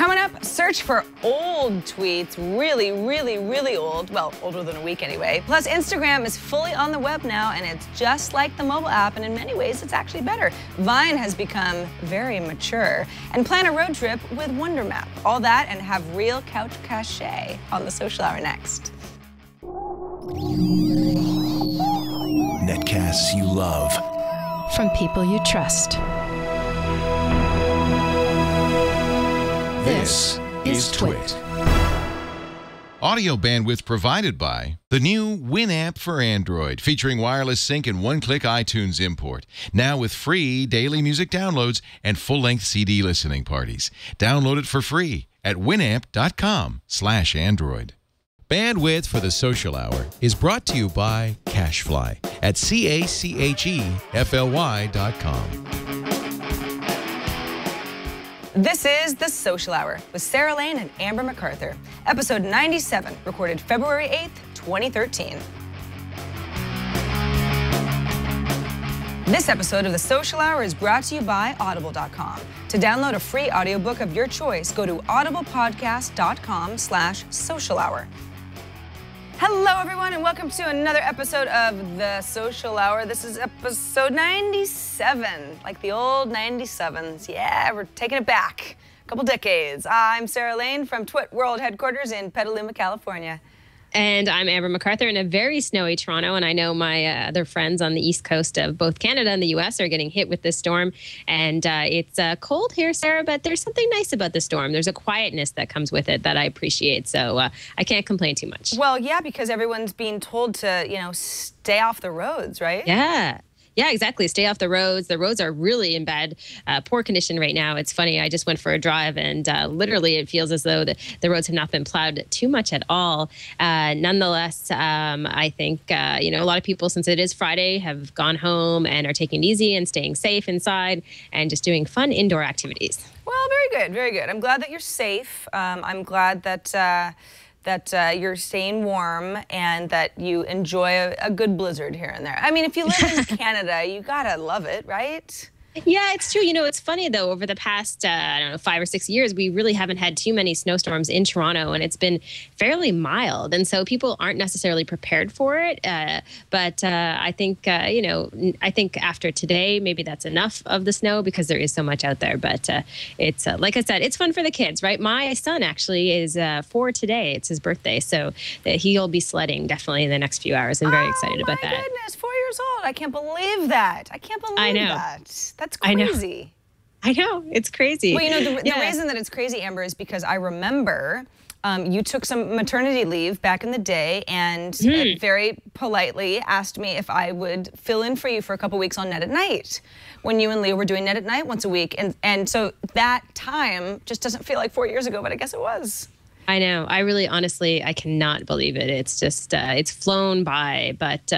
Coming up, search for old tweets, really old, well, older than a week anyway. Plus, Instagram is fully on the web now, and it's just like the mobile app, and in many ways, it's actually better. Vine has become very mature. And plan a road trip with WunderMap. All that and have real couch cachet on the Social Hour next. Netcasts you love. From people you trust. This is Twit. Audio bandwidth provided by the new WunderMap for Android, featuring wireless sync and one-click iTunes import. Now with free daily music downloads and full-length CD listening parties. Download it for free at winamp.com/Android. Bandwidth for the Social Hour is brought to you by Cashfly at CACHEFLY.com. This is The Social Hour with Sarah Lane and Amber MacArthur, episode 97, recorded February 8th, 2013. This episode of The Social Hour is brought to you by Audible.com. To download a free audiobook of your choice, go to audiblepodcast.com/social hour. Hello, everyone, and welcome to another episode of The Social Hour. This is episode 97, like the old 97s. Yeah, we're taking it back a couple decades. I'm Sarah Lane from Twit World Headquarters in Petaluma, California. And I'm Amber MacArthur in a very snowy Toronto, and I know my other friends on the east coast of both Canada and the U.S. are getting hit with this storm. And it's cold here, Sarah, but there's something nice about the storm. There's a quietness that comes with it that I appreciate, so I can't complain too much. Well, yeah, because everyone's being told to, stay off the roads, right? Yeah, exactly. Stay off the roads. The roads are really in bad, poor condition right now. It's funny. I just went for a drive, and literally it feels as though the roads have not been plowed too much at all. Nonetheless, I think, a lot of people, since it is Friday, have gone home and are taking it easy and staying safe inside and just doing fun indoor activities. Well, very good, very good. I'm glad that you're safe. I'm glad that you're staying warm and that you enjoy a good blizzard here and there. I mean, if you live in Canada, you gotta love it, right? Yeah, it's true. It's funny, though, over the past, 5 or 6 years, we really haven't had too many snowstorms in Toronto, and it's been fairly mild. And so people aren't necessarily prepared for it. But I think, I think after today, maybe that's enough of the snow because there is so much out there. But it's, like I said, it's fun for the kids, right? My son actually is 4 today. It's his birthday. So he'll be sledding definitely in the next few hours. I'm very excited about that. Oh, my goodness, 4 years old. I can't believe that. I can't believe that. That's crazy. I know. It's crazy. Well, the reason that it's crazy, Amber, is because I remember you took some maternity leave back in the day and very politely asked me if I would fill in for you for a couple weeks on Net at Night when you and Leo were doing Net at Night once a week. And so that time just doesn't feel like 4 years ago, but I guess it was. I know. I really, honestly, I cannot believe it. It's just, it's flown by, but,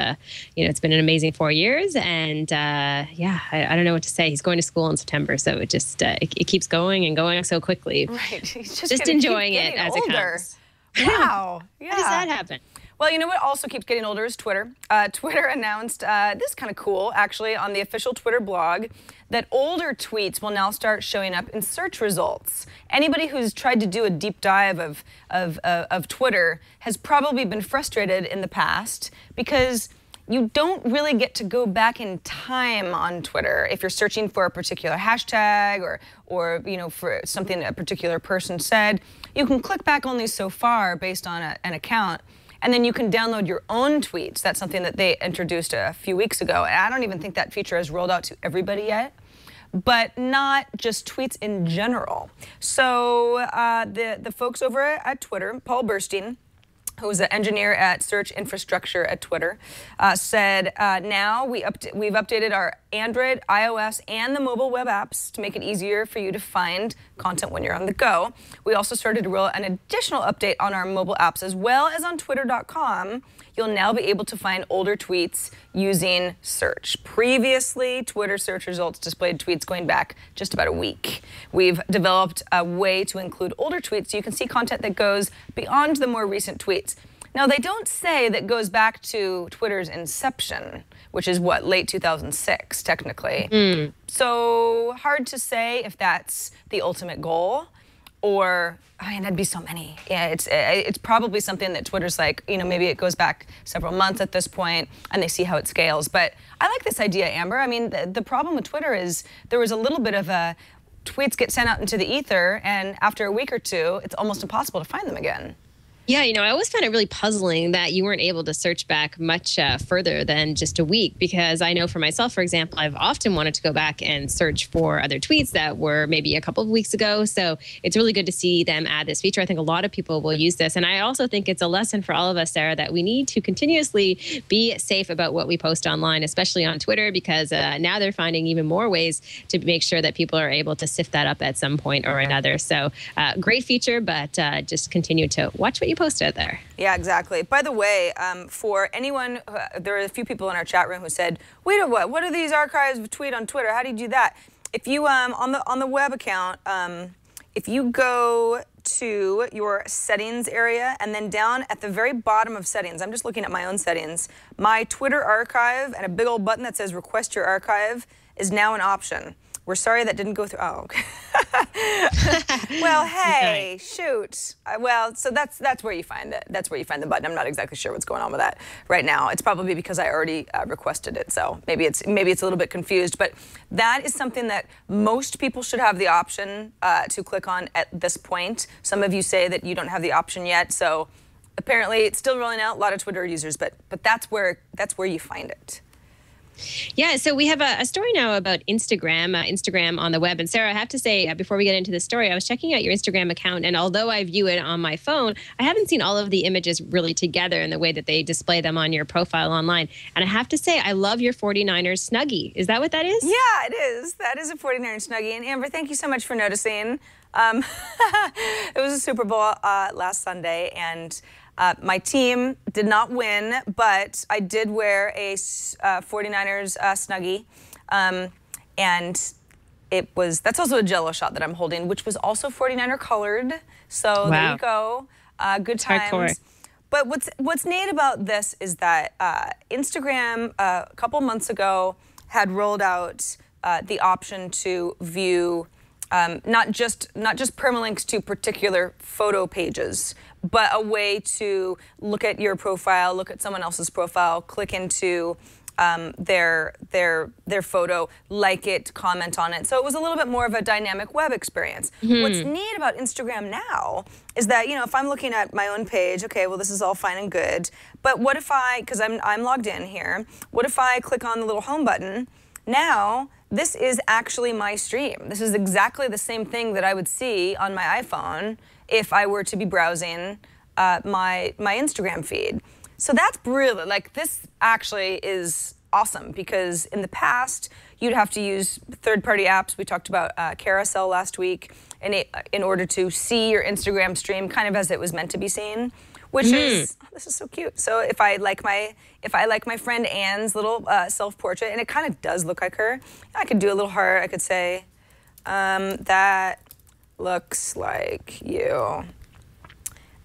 it's been an amazing 4 years. And, I don't know what to say. He's going to school in September. So it just, it keeps going and going so quickly. Right. He's just enjoying it as it comes. Wow. Yeah. How does that happen? Well, you know what also keeps getting older is Twitter. Twitter announced, this is kind of cool, actually, on the official Twitter blog, that older tweets will now start showing up in search results. Anybody who's tried to do a deep dive of Twitter has probably been frustrated in the past because you don't really get to go back in time on Twitter if you're searching for a particular hashtag or for something a particular person said. You can click back only so far based on an account. And then you can download your own tweets. That's something that they introduced a few weeks ago. And I don't even think that feature has rolled out to everybody yet, but not just tweets in general. So the folks over at Twitter, Paul Burstein, who's an engineer at search infrastructure at Twitter, said now we've updated our Android, iOS, and the mobile web apps to make it easier for you to find content when you're on the go. We also started to roll an additional update on our mobile apps as well as on twitter.com. You'll now be able to find older tweets using search. Previously, Twitter search results displayed tweets going back just about a week. We've developed a way to include older tweets so you can see content that goes beyond the more recent tweets. Now, they don't say that goes back to Twitter's inception, which is what, late 2006, technically. So hard to say if that's the ultimate goal or, I mean, that'd be so many. Yeah, it's probably something that Twitter's like, you know, maybe it goes back several months at this point and they see how it scales. But I like this idea, Amber. I mean, the problem with Twitter is there was a little bit of a tweets get sent out into the ether, and after a week or two, it's almost impossible to find them again. Yeah, you know, I always found it really puzzling that you weren't able to search back much further than just a week, because I know for myself, for example, I've often wanted to go back and search for other tweets that were maybe a couple of weeks ago. So it's really good to see them add this feature. I think a lot of people will use this. And I also think it's a lesson for all of us, Sarah, that we need to continuously be safe about what we post online, especially on Twitter, because now they're finding even more ways to make sure that people are able to sift that up at some point or another. So great feature, but just continue to watch what you post out there. Yeah, exactly. By the way, for anyone, there are a few people in our chat room who said, wait a what? What are these archives of tweet on Twitter? How do you do that? If you on the web account, if you go to your settings area and then down at the very bottom of settings, I'm just looking at my own settings, my Twitter archive and a big old button that says request your archive is now an option. We're sorry that didn't go through. Oh, okay. Well, hey, shoot. Well, so that's where you find it. That's where you find the button. I'm not exactly sure what's going on with that right now. It's probably because I already requested it, so maybe it's a little bit confused. But that is something that most people should have the option to click on at this point. Some of you say that you don't have the option yet, so apparently it's still rolling out. A lot of Twitter users, but that's where you find it. Yeah, so we have a story now about Instagram on the web. And Sarah, I have to say, before we get into the story, I was checking out your Instagram account, and although I view it on my phone, I haven't seen all of the images really together in the way that they display them on your profile online. And I have to say, I love your 49ers Snuggie. Is that what that is? Yeah, it is. That is a 49ers Snuggie. And Amber, thank you so much for noticing. It was a Super Bowl last Sunday, and my team did not win, but I did wear a 49ers Snuggie, and that's also a Jell-O shot that I'm holding, which was also 49er colored. So There you go, good times. Hardcore. But what's neat about this is that Instagram a couple months ago had rolled out the option to view not just permalinks to particular photo pages, but a way to look at your profile, look at someone else's profile, click into their photo, like it, comment on it. So it was a little bit more of a dynamic web experience. What's neat about Instagram now is that, you know, if I'm looking at my own page, okay, well, this is all fine and good, but what if because I'm logged in here, what if I click on the little home button? Now, this is actually my stream. This is exactly the same thing that I would see on my iPhone if I were to be browsing my Instagram feed. So that's really, like, this actually is awesome, because in the past, you'd have to use third-party apps. We talked about Carousel last week in order to see your Instagram stream kind of as it was meant to be seen, which is, oh, this is so cute. So if I like my friend Anne's little self-portrait, and it kind of does look like her, I could do a little heart. I could say, that looks like you,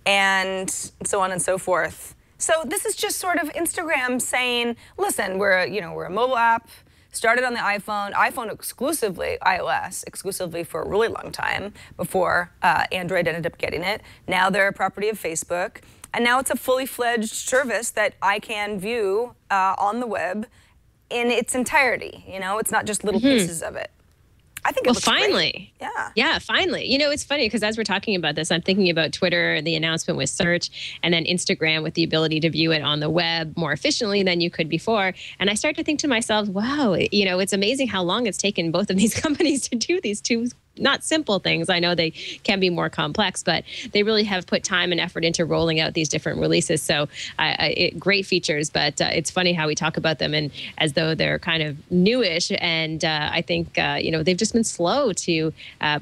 and so on and so forth. So this is just sort of Instagram saying, listen, we're a mobile app, started on the iPhone exclusively, iOS exclusively for a really long time before Android ended up getting it. Now they're a property of Facebook, and now it's a fully fledged service that I can view on the web in its entirety. You know, it's not just little pieces of it. I think it looks finally. Great. Yeah. Yeah, finally. You know, it's funny because as we're talking about this, I'm thinking about Twitter, the announcement with search, and then Instagram with the ability to view it on the web more efficiently than you could before. And I start to think to myself, wow, you know, it's amazing how long it's taken both of these companies to do these two not simple things. I know they can be more complex, but they really have put time and effort into rolling out these different releases. So great features, but it's funny how we talk about them and as though they're kind of newish. And I think, you know, they've just been slow to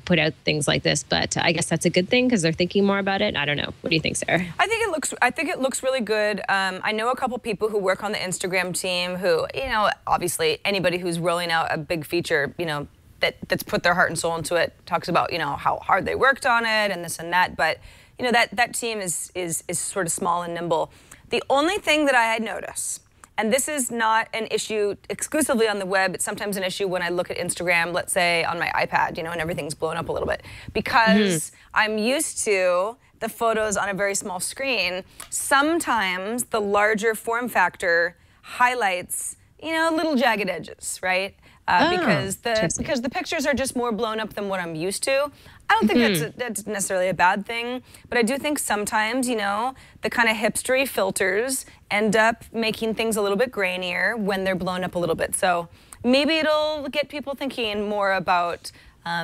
put out things like this, but I guess that's a good thing because they're thinking more about it. I don't know. What do you think, Sarah? I think it looks really good. I know a couple people who work on the Instagram team who, you know, obviously anybody who's rolling out a big feature, you know, that's put their heart and soul into it, talks about, you know, how hard they worked on it and this and that. But, you know, that team is sort of small and nimble. The only thing that I had noticed, and this is not an issue exclusively on the web. It's sometimes an issue when I look at Instagram, let's say on my iPad, and everything's blown up a little bit. Because I'm used to the photos on a very small screen. Sometimes the larger form factor highlights, little jagged edges, right? Because the pictures are just more blown up than what I'm used to. I don't think that's necessarily a bad thing, but I do think sometimes, the kind of hipstery filters end up making things a little bit grainier when they're blown up a little bit. So maybe it'll get people thinking more about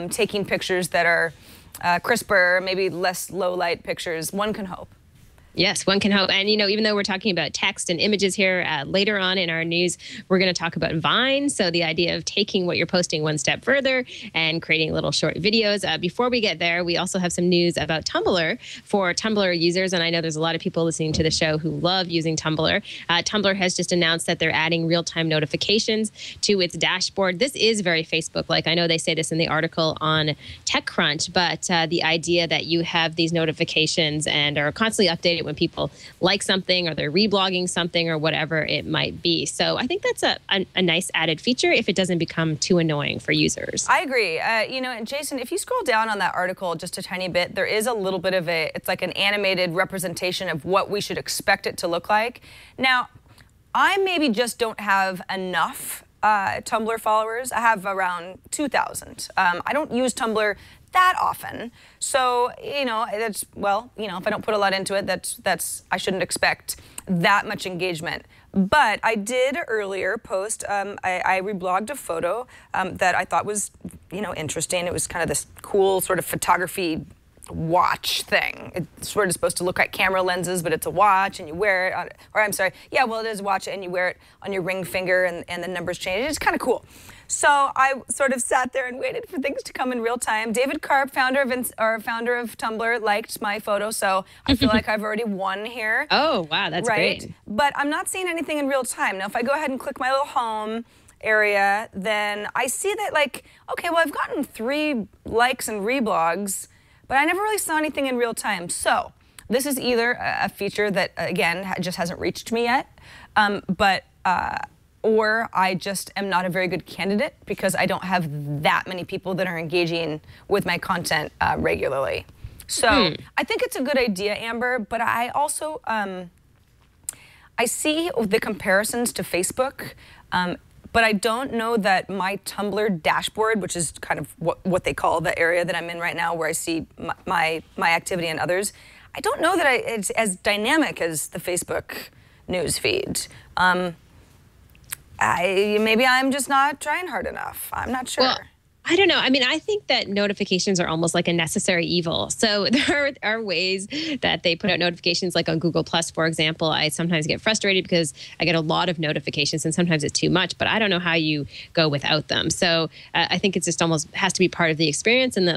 taking pictures that are crisper, maybe less low light pictures. One can hope. Yes, one can hope. And, even though we're talking about text and images here, later on in our news, we're going to talk about Vine. So the idea of taking what you're posting one step further and creating little short videos. Before we get there, we also have some news about Tumblr for Tumblr users. And I know there's a lot of people listening to the show who love using Tumblr. Tumblr has just announced that they're adding real-time notifications to its dashboard. This is very Facebook-like. I know they say this in the article on TechCrunch, but the idea that you have these notifications and are constantly updated when people like something or they're reblogging something or whatever it might be. So I think that's a nice added feature if it doesn't become too annoying for users. I agree. And Jason, if you scroll down on that article just a tiny bit, there is a little bit of it's like an animated representation of what we should expect it to look like. Now, I maybe just don't have enough Tumblr followers. I have around 2,000. I don't use Tumblr that often. So, that's, if I don't put a lot into it, I shouldn't expect that much engagement. But I did earlier post, I reblogged a photo that I thought was, interesting. It was kind of this cool sort of photography watch thing. It's sort of supposed to look like camera lenses, but it's a watch and you wear it on, it is a watch and you wear it on your ring finger and the numbers change. It's kind of cool. So I sort of sat there and waited for things to come in real time. David Karp, founder of Tumblr, liked my photo, so I feel like I've already won here. Oh, wow, that's great. But I'm not seeing anything in real time. Now, if I go ahead and click my little home area, then I see that, I've gotten 3 likes and reblogs, but I never really saw anything in real time. So this is either a feature that, again, just hasn't reached me yet, or I just am not a very good candidate because I don't have that many people that are engaging with my content regularly. So I think it's a good idea, Amber, but I also, I see the comparisons to Facebook, but I don't know that my Tumblr dashboard, which is kind of what they call the area that I'm in right now where I see my activity and others, I don't know that it's as dynamic as the Facebook news feed. Maybe I'm just not trying hard enough. I'm not sure. Well, I don't know. I mean, I think that notifications are almost like a necessary evil. So there are ways that they put out notifications, like on Google Plus, for example. I sometimes get frustrated because I get a lot of notifications and sometimes it's too much, but I don't know how you go without them. So I think it's just almost has to be part of the experience. And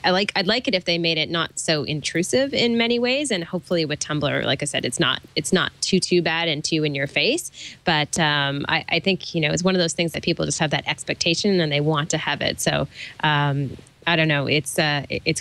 I'd like it if they made it not so intrusive in many ways. And hopefully with Tumblr, like I said, it's not too bad and too in your face. But I think, it's one of those things that people just have that expectation and they want to have it. So I don't know. It's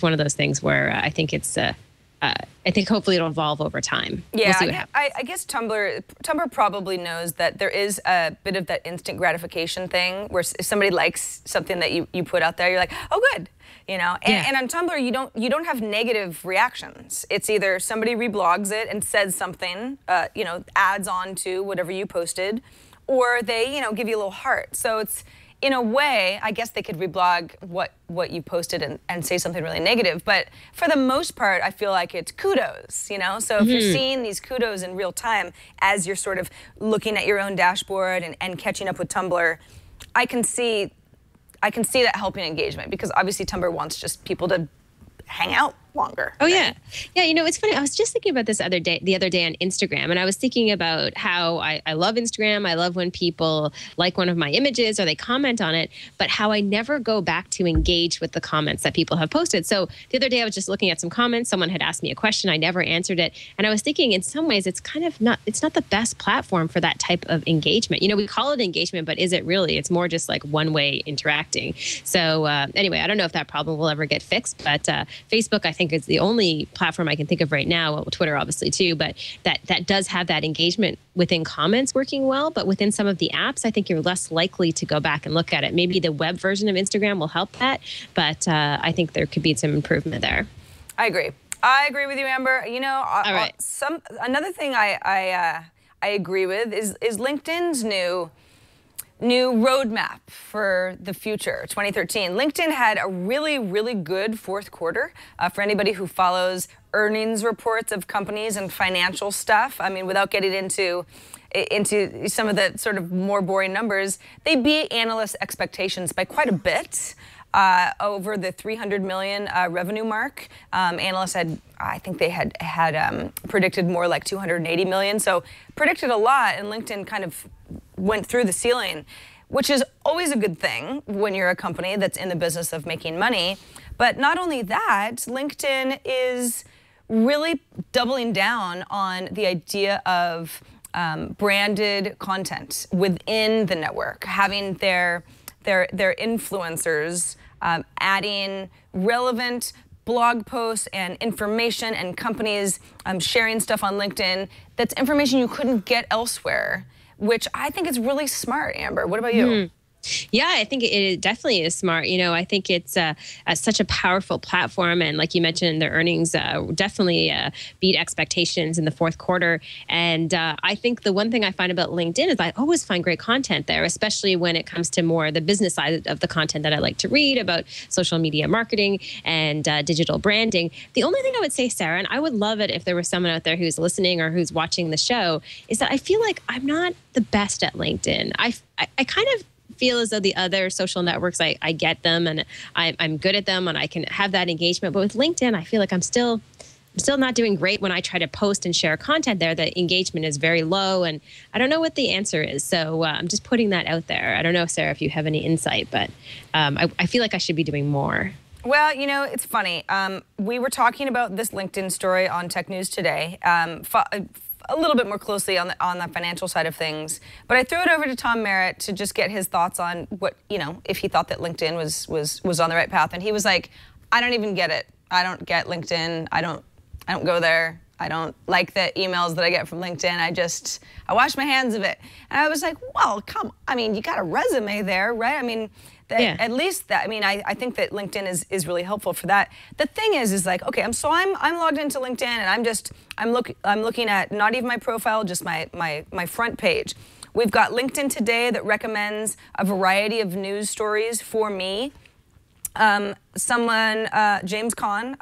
one of those things where I think I think hopefully it'll evolve over time. Yeah, we'll see what happens. I guess Tumblr probably knows that there is a bit of that instant gratification thing where if somebody likes something that you put out there, you're like, oh, good. And on Tumblr, you don't have negative reactions. It's either somebody reblogs it and says something, adds on to whatever you posted, or they, give you a little heart. So it's, in a way, I guess they could reblog what you posted and say something really negative. But for the most part, I feel like it's kudos, So if you're seeing these kudos in real time as you're sort of looking at your own dashboard and catching up with Tumblr, I can see that helping engagement because obviously Tumblr wants just people to hang out longer. Oh, right? Yeah, it's funny. I was just thinking about this the other day on Instagram, and I was thinking about how I love Instagram. I love when people like one of my images or they comment on it, but how I never go back to engage with the comments that people have posted. So the other day I was just looking at some comments. Someone had asked me a question. I never answered it. And I was thinking in some ways it's not the best platform for that type of engagement. We call it engagement, but is it really? It's more just like one-way interacting. So anyway, I don't know if that problem will ever get fixed, but Facebook, I think, think it's the only platform I can think of right now, well, Twitter obviously too, but that does have that engagement within comments working well. But within some of the apps, I think you're less likely to go back and look at it. Maybe the web version of Instagram will help that, but I think there could be some improvement there. I agree. I agree with you, Amber. You know, All right. Another thing I agree with is LinkedIn's new roadmap for the future, 2013. LinkedIn had a really, really good fourth quarter. For anybody who follows earnings reports of companies and financial stuff, I mean, without getting into some of the sort of more boring numbers, they beat analysts' expectations by quite a bit. Over the 300 million revenue mark. Analysts I think they had predicted more like 280 million. So predicted a lot, and LinkedIn kind of went through the ceiling, which is always a good thing when you're a company that's in the business of making money. But not only that, LinkedIn is really doubling down on the idea of branded content within the network, having their influencers adding relevant blog posts and information, and companies sharing stuff on LinkedIn that's information you couldn't get elsewhere, which I think is really smart, Amber. What about you? Yeah, I think it definitely is smart. You know, I think it's such a powerful platform. And like you mentioned, the earnings definitely beat expectations in the fourth quarter. And I think the one thing I find about LinkedIn is I always find great content there, especially when it comes to more the business side of the content that I like to read about social media marketing and digital branding. The only thing I would say, Sarah, and I would love it if there was someone out there who's listening or who's watching the show, is that I feel like I'm not the best at LinkedIn. I kind of feel as though the other social networks, I get them and I'm good at them and I can have that engagement. But with LinkedIn, I feel like I'm still not doing great when I try to post and share content there. The engagement is very low, and I don't know what the answer is. So I'm just putting that out there. I don't know, Sarah, if you have any insight, but I feel like I should be doing more. Well, you know, it's funny. We were talking about this LinkedIn story on Tech News Today. A little bit more closely on the financial side of things, but I threw it over to Tom Merritt to just get his thoughts on what, you know, if he thought that LinkedIn was on the right path, and he was like, I don't even get it. I don't get LinkedIn. I don't go there. I don't like the emails that I get from LinkedIn. I wash my hands of it. And I was like, well, I mean, you got a resume there, right? I mean, at least that, I mean, I think that LinkedIn is really helpful for that. The thing is like, okay, I'm logged into LinkedIn, and I'm looking at not even my profile, just my front page. We've got LinkedIn Today that recommends a variety of news stories for me. Someone, James Caan,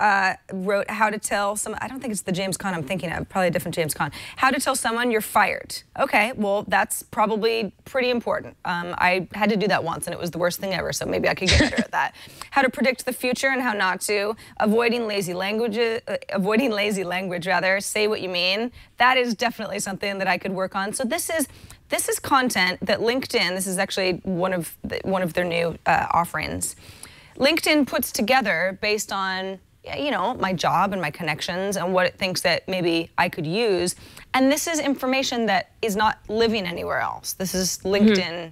wrote how to tell someone, I don't think it's the James Caan I'm thinking of, probably a different James Caan, how to tell someone you're fired. Okay, well, that's probably pretty important. I had to do that once, and it was the worst thing ever, so maybe I could get better at that. How to predict the future and how not to, avoiding lazy language, say what you mean. That is definitely something that I could work on. So this is content that LinkedIn, this is actually one of their new offerings. LinkedIn puts together based on, you know, my job and my connections and what it thinks that maybe I could use. And this is information that is not living anywhere else. This is LinkedIn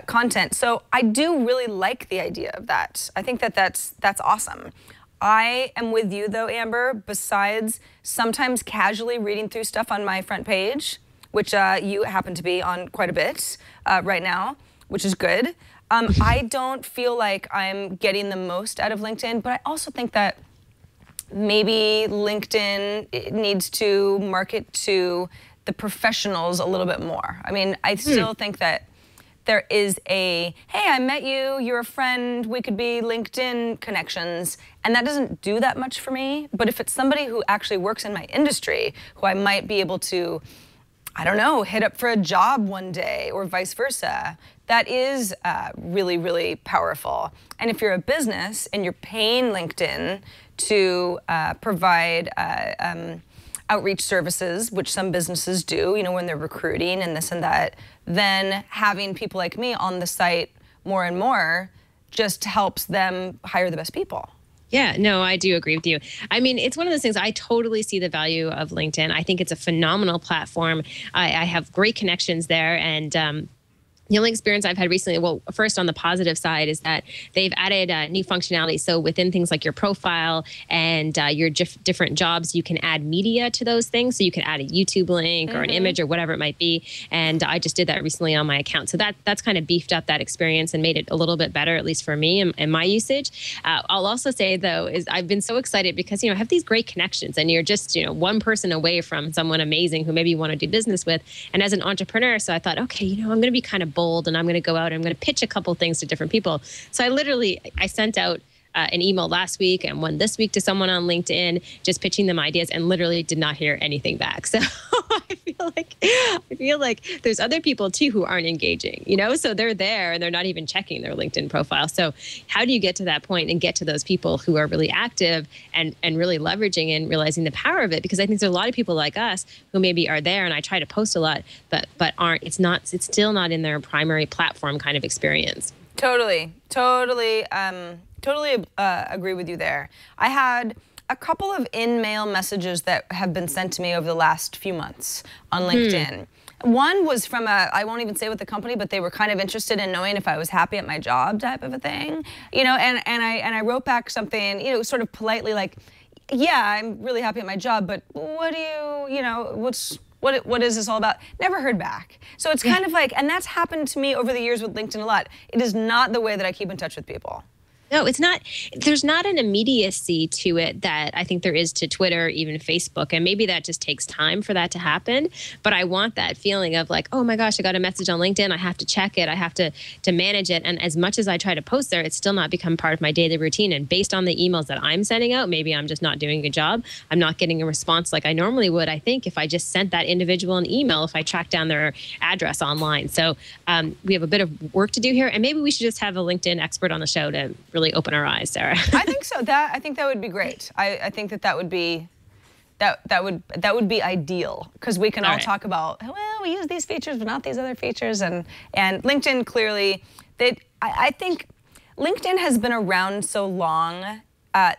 content. So I do really like the idea of that. I think that that's awesome. I am with you though, Amber, besides sometimes casually reading through stuff on my front page, which you happen to be on quite a bit right now, which is good. I don't feel like I'm getting the most out of LinkedIn, but I also think that maybe LinkedIn needs to market to the professionals a little bit more. I mean, I still think that there is hey, I met you, you're a friend, we could be LinkedIn connections, and that doesn't do that much for me. But if it's somebody who actually works in my industry, who I might be able to, I don't know, hit up for a job one day or vice versa, that is really, really powerful. And if you're a business and you're paying LinkedIn to provide outreach services, which some businesses do, you know, when they're recruiting and this and that, then having people like me on the site more and more just helps them hire the best people. Yeah, no, I do agree with you. I mean, it's one of those things, I totally see the value of LinkedIn. I think it's a phenomenal platform. I have great connections there, and The only experience I've had recently, well, first on the positive side, is that they've added new functionality. So within things like your profile and your different jobs, you can add media to those things. So you can add a YouTube link or an image or whatever it might be. And I just did that recently on my account. So that's kind of beefed up that experience and made it a little bit better, at least for me and my usage. I'll also say, though, is I've been so excited because, I have these great connections and you're just, one person away from someone amazing who maybe you want to do business with. And as an entrepreneur, so I thought, okay, I'm going to be kind of bold and I'm going to go out and I'm going to pitch a couple things to different people. So I sent out an email last week and one this week to someone on LinkedIn, just pitching them ideas, and literally did not hear anything back. So I feel like there's other people too who aren't engaging, so they're there and they're not even checking their LinkedIn profile. So how do you get to that point and get to those people who are really active and really leveraging and realizing the power of it? Because I think there's a lot of people like us who maybe are there, and I try to post a lot, but aren't. It's still not in their primary platform kind of experience. Totally agree with you there. I had a couple of in-mail messages that have been sent to me over the last few months on LinkedIn. One was from I won't even say what the company, but they were kind of interested in knowing if I was happy at my job, type of a thing, and I wrote back something, sort of politely, like, yeah, I'm really happy at my job, but what do you, what is this all about? Never heard back. So it's kind of like, and that's happened to me over the years with LinkedIn a lot. It is not the way that I keep in touch with people. No, it's not. There's not an immediacy to it that I think there is to Twitter, even Facebook. And maybe that just takes time for that to happen. But I want that feeling of like, oh my gosh, I got a message on LinkedIn. I have to check it. I have to manage it. And as much as I try to post there, it's still not become part of my daily routine. And based on the emails that I'm sending out, maybe I'm just not doing a good job. I'm not getting a response like I normally would, I think, if I just sent that individual an email, if I tracked down their address online. So we have a bit of work to do here. And maybe we should just have a LinkedIn expert on the show to really open our eyes, Sarah. I think so. I think that would be great. I think that would be ideal, because we can all talk about, well, we use these features but not these other features, and LinkedIn clearly, I think LinkedIn has been around so long that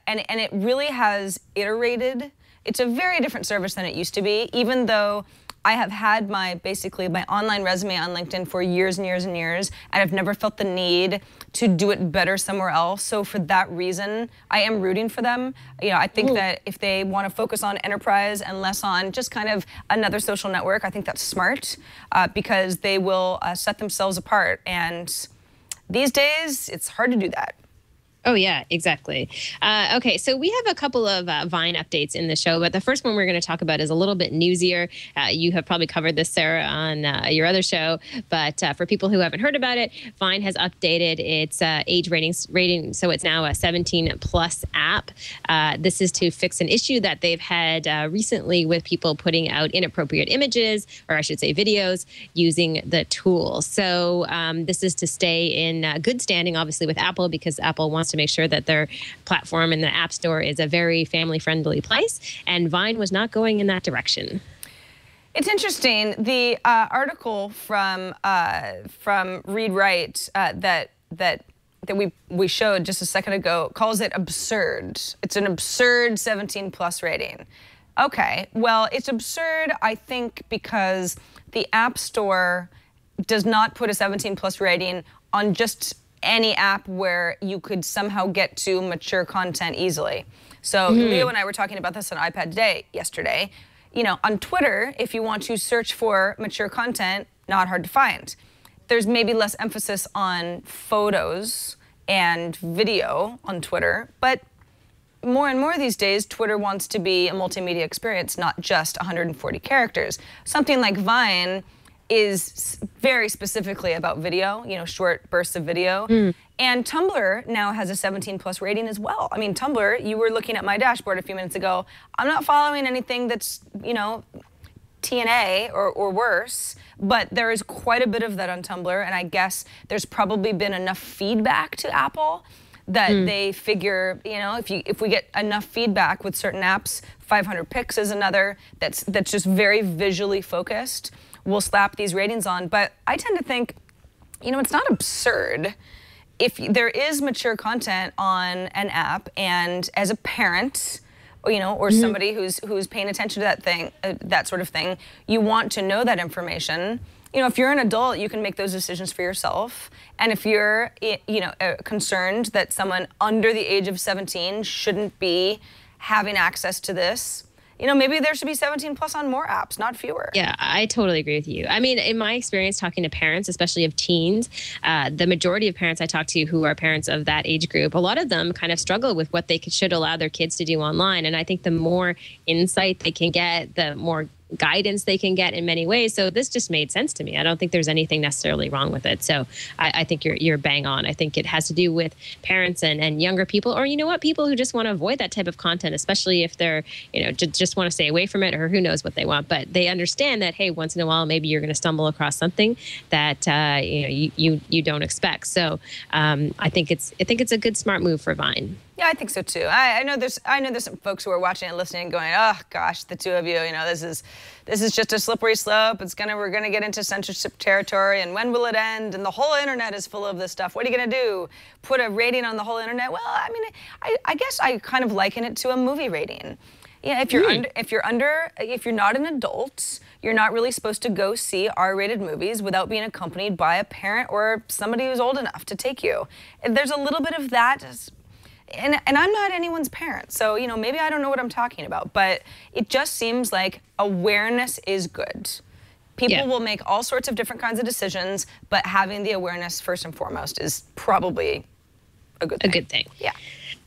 it really has iterated. It's a very different service than it used to be, even though I have had basically my online resume on LinkedIn for years and years and years, and I've never felt the need to do it better somewhere else. So for that reason, I am rooting for them. I think that if they want to focus on enterprise and less on just kind of another social network, I think that's smart, because they will set themselves apart. And these days, it's hard to do that. Oh, yeah, exactly. Okay, so we have a couple of Vine updates in the show, but the first one we're going to talk about is a little bit newsier. You have probably covered this, Sarah, on your other show, but for people who haven't heard about it, Vine has updated its age rating, so it's now a 17-plus app. This is to fix an issue that they've had recently with people putting out inappropriate images, or I should say videos, using the tool. So this is to stay in good standing, obviously, with Apple, because Apple wants to make sure that their platform in the App Store is a very family-friendly place, and Vine was not going in that direction. It's interesting. The article from Read Write that we showed just a second ago calls it absurd. It's an absurd 17+ rating. Okay, well, it's absurd, I think, because the App Store does not put a 17+ rating on just any app where you could somehow get to mature content easily. So Leo and I were talking about this on iPad yesterday. On Twitter, if you want to search for mature content, not hard to find. There's maybe less emphasis on photos and video on Twitter, but more and more these days, Twitter wants to be a multimedia experience, not just 140 characters. Something like Vine is very specifically about video, short bursts of video. And Tumblr now has a 17+ rating as well. I mean, Tumblr, you were looking at my dashboard a few minutes ago. I'm not following anything that's, TNA or worse, but there is quite a bit of that on Tumblr, and I guess there's probably been enough feedback to Apple that they figure, if we get enough feedback with certain apps, 500 pics is another that's just very visually focused, we'll slap these ratings on. But I tend to think, it's not absurd. If there is mature content on an app, and as a parent, or somebody who's paying attention to that sort of thing, you want to know that information. if you're an adult, you can make those decisions for yourself. And if you're, concerned that someone under the age of 17 shouldn't be having access to this, maybe there should be 17 plus on more apps, not fewer. Yeah, I totally agree with you. I mean, in my experience talking to parents, especially of teens, the majority of parents I talk to who are parents of that age group, a lot of them kind of struggle with what they should allow their kids to do online. And I think the more insight they can get, the more guidance they can get in many ways. So this just made sense to me. I don't think there's anything necessarily wrong with it. So I think you're bang on. I think it has to do with parents and younger people, or people who just want to avoid that type of content, especially if they're, just want to stay away from it, or who knows what they want. But they understand that, hey, once in a while, maybe you're going to stumble across something that you don't expect. So I think it's a good, smart move for Vine. Yeah, I think so too. I know there's some folks who are watching and listening and going, oh gosh, the two of you, this is just a slippery slope. We're gonna get into censorship territory, and when will it end? And the whole internet is full of this stuff. What are you gonna do? Put a rating on the whole internet? Well, I mean, I guess I kind of liken it to a movie rating. Yeah, if you're not an adult, you're not really supposed to go see R-rated movies without being accompanied by a parent or somebody who's old enough to take you. There's a little bit of that. And I'm not anyone's parent, so maybe I don't know what I'm talking about, but it just seems like awareness is good. People will make all sorts of different kinds of decisions, but having the awareness first and foremost is probably a good thing. A good thing. Yeah.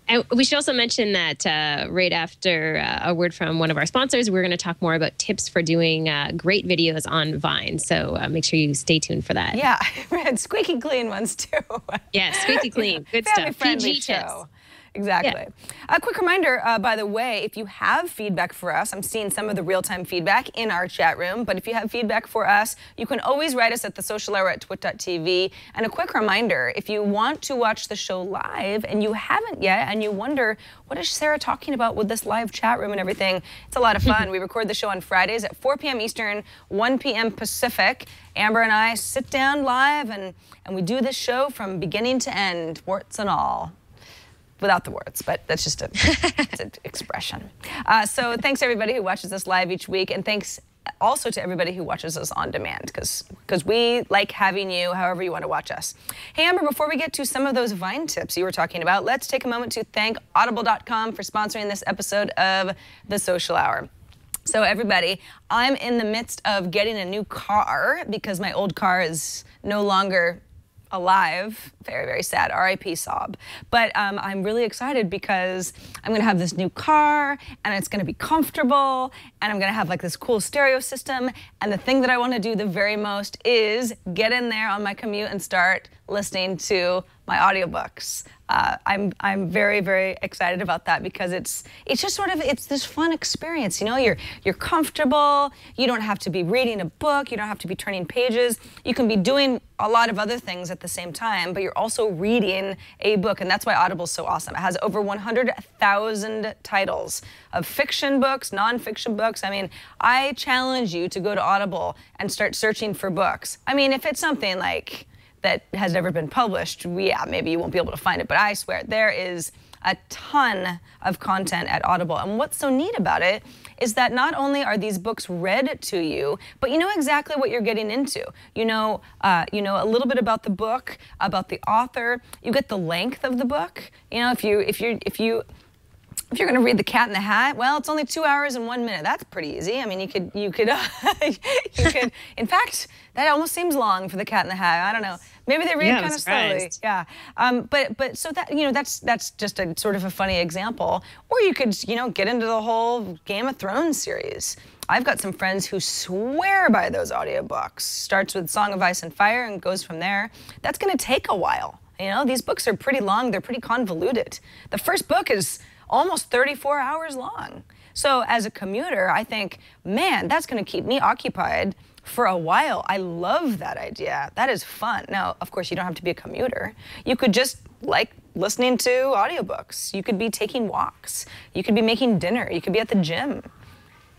And we should also mention that right after a word from one of our sponsors, we're going to talk more about tips for doing great videos on Vine. So make sure you stay tuned for that. Yeah, I read squeaky clean ones too. Yeah, squeaky clean. Good stuff. PG tips. Exactly. Yeah. A quick reminder, by the way, if you have feedback for us, I'm seeing some of the real-time feedback in our chat room, but if you have feedback for us, you can always write us at thesocialhour@twit.tv. And a quick reminder, if you want to watch the show live and you haven't yet, and you wonder, what is Sarah talking about with this live chat room and everything? It's a lot of fun. We record the show on Fridays at 4 p.m. Eastern, 1 p.m. Pacific. Amber and I sit down live and we do this show from beginning to end, warts and all. Without the words, but that's just it's an expression. So thanks everybody who watches us live each week, and thanks also to everybody who watches us on demand, because we like having you however you want to watch us. Hey Amber, before we get to some of those Vine tips you were talking about, let's take a moment to thank Audible.com for sponsoring this episode of The Social Hour. So everybody, I'm in the midst of getting a new car because my old car is no longer alive. Very, very sad. R.I.P. sob. But I'm really excited because I'm going to have this new car, and it's going to be comfortable, and I'm going to have like this cool stereo system. And the thing that I want to do the very most is get in there on my commute and start listening to my audiobooks. I'm very, very excited about that because it's just sort of, it's this fun experience. You're comfortable. You don't have to be reading a book. You don't have to be turning pages. You can be doing a lot of other things at the same time, but you're also reading a book, and that's why Audible's so awesome. It has over 100,000 titles of fiction books, nonfiction books. I mean, I challenge you to go to Audible and start searching for books. I mean, if it's something like that has never been published, yeah, maybe you won't be able to find it, but I swear there is a ton of content at Audible. And what's so neat about it is that not only are these books read to you, but you know exactly what you're getting into. You know a little bit about the book, about the author. You get the length of the book. If you're going to read The Cat in the Hat, well, it's only 2 hours and 1 minute. That's pretty easy. I mean, you could. In fact, that almost seems long for The Cat in the Hat. I don't know. Maybe they read kind of slowly. Yeah. But so that that's just a sort of a funny example. Or you could get into the whole Game of Thrones series. I've got some friends who swear by those audiobooks. Starts with Song of Ice and Fire and goes from there. That's going to take a while. These books are pretty long. They're pretty convoluted. The first book is almost 34 hours long. So as a commuter, I think, man, that's going to keep me occupied for a while. I love that idea. That is fun. Now, of course, you don't have to be a commuter. You could just like listening to audiobooks. You could be taking walks. You could be making dinner. You could be at the gym.